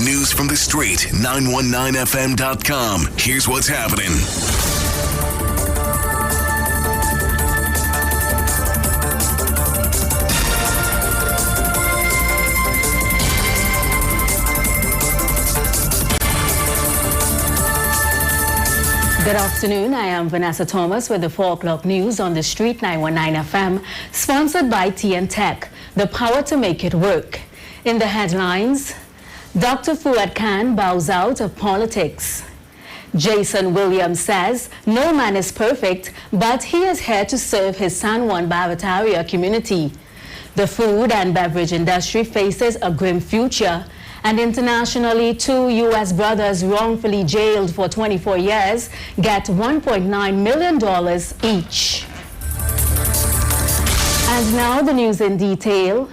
News from the street, 919fm.com. Here's what's happening. Good afternoon. I am Vanessa Thomas with the 4 o'clock news on the street 919 FM, sponsored by TN Tech, the power to make it work. In the headlines, Dr. Fuad Khan bows out of politics. Jason Williams says no man is perfect, but he is here to serve his San Juan Barataria community. The food and beverage industry faces a grim future. And internationally, 2 U.S. brothers wrongfully jailed for 24 years get $1.9 million each. And now the news in detail.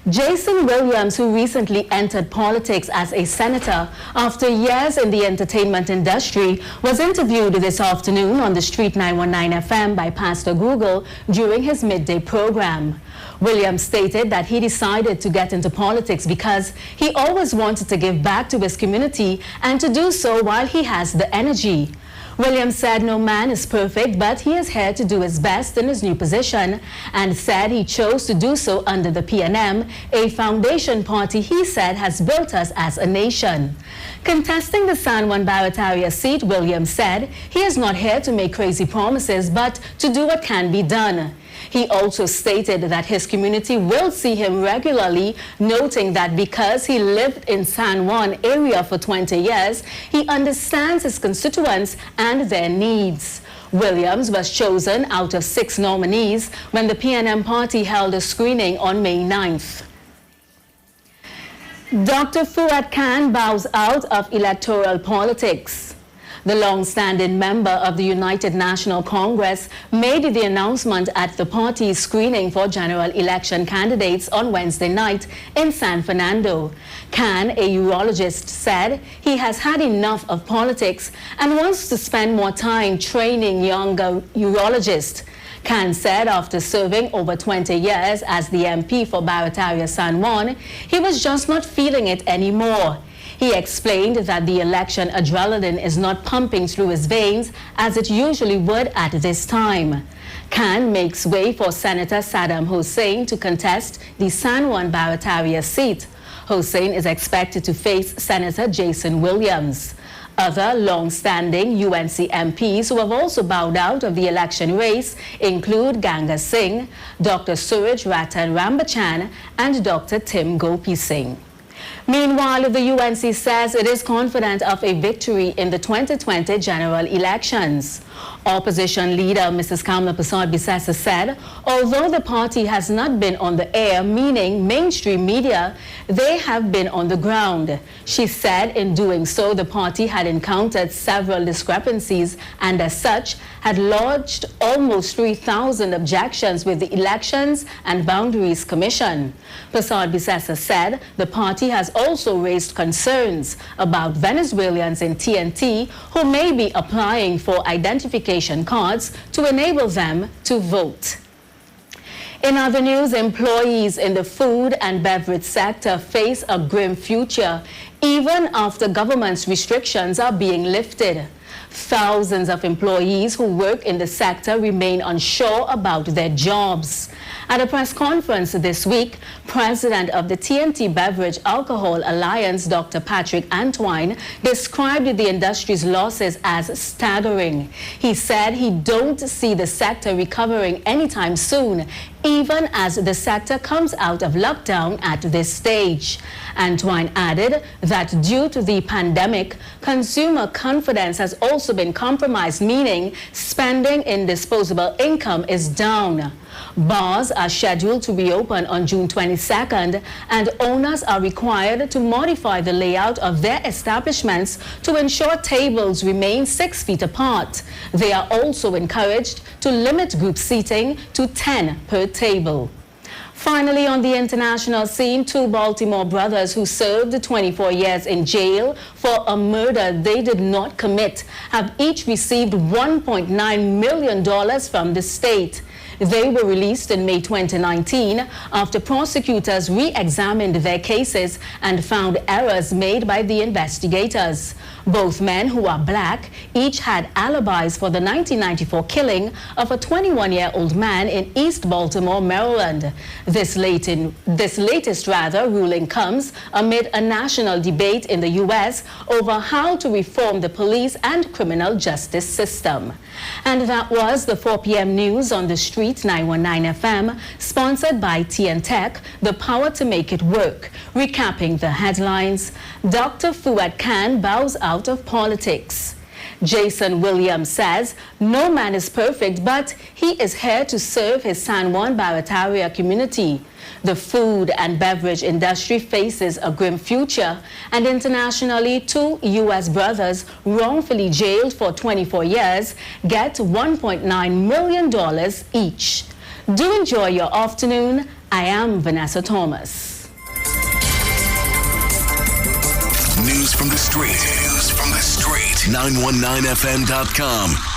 Jason Williams, who recently entered politics as a senator after years in the entertainment industry, was interviewed this afternoon on the Street 919 FM by Pastor Google during his midday program. Williams stated that he decided to get into politics because he always wanted to give back to his community and to do so while he has the energy. Williams said no man is perfect, but he is here to do his best in his new position, and said he chose to do so under the PNM, a foundation party he said has built us as a nation. Contesting the San Juan Barataria seat, Williams said he is not here to make crazy promises, but to do what can be done. He also stated that his community will see him regularly, noting that because he lived in San Juan area for 20 years, he understands his constituents and their needs. Williams was chosen out of 6 nominees when the PNM party held a screening on May 9th. Dr. Fuad Khan bows out of electoral politics. The long-standing member of the United National Congress made the announcement at the party's screening for general election candidates on Wednesday night in San Fernando. Khan, a urologist, said he has had enough of politics and wants to spend more time training younger urologists. Khan said after serving over 20 years as the MP for Barataria San Juan, he was just not feeling it anymore. He explained that the election adrenaline is not pumping through his veins as it usually would at this time. Khan makes way for Senator Saddam Hussein to contest the San Juan Barataria seat. Hussein is expected to face Senator Jason Williams. Other long-standing UNC MPs who have also bowed out of the election race include Ganga Singh, Dr. Suraj Ratan Rambachan, and Dr. Tim Gopi Singh. Meanwhile, the UNC says it is confident of a victory in the 2020 general elections. Opposition leader Mrs. Kamla Persad-Bissessar said, although the party has not been on the air, meaning mainstream media, they have been on the ground. She said in doing so, the party had encountered several discrepancies and as such had lodged almost 3,000 objections with the Elections and Boundaries Commission. Persad-Bissessar said the party has also raised concerns about Venezuelans in TNT who may be applying for identification cards to enable them to vote. In other news, employees in the food and beverage sector face a grim future even after government's restrictions are being lifted. Thousands of employees who work in the sector remain unsure about their jobs. At a press conference this week, President of the TNT Beverage Alcohol Alliance, Dr. Patrick Antoine, described the industry's losses as staggering. He said he don't see the sector recovering anytime soon, even as the sector comes out of lockdown at this stage. Antoine added that due to the pandemic, consumer confidence has also been compromised, meaning spending in disposable income is down. Bars are scheduled to reopen on June 22nd, and owners are required to modify the layout of their establishments to ensure tables remain 6 feet apart. They are also encouraged to limit group seating to 10 per table. Finally, on the international scene, 2 Baltimore brothers who served 24 years in jail for a murder they did not commit have each received $1.9 million from the state. They were released in May 2019 after prosecutors re-examined their cases and found errors made by the investigators. Both men, who are black, each had alibis for the 1994 killing of a 21-year-old man in East Baltimore, Maryland. This latest ruling comes amid a national debate in the U.S. over how to reform the police and criminal justice system. And that was the 4 p.m. news on the street 919 FM, sponsored by TN Tech, the power to make it work. Recapping the headlines, Dr. Fuad Khan bows out of politics. Jason Williams says no man is perfect, but he is here to serve his San Juan Barataria community. The food and beverage industry faces a grim future, and internationally, 2 U.S. brothers wrongfully jailed for 24 years get $1.9 million each. Do enjoy your afternoon. I am Vanessa Thomas. News from the street. 919fm.com.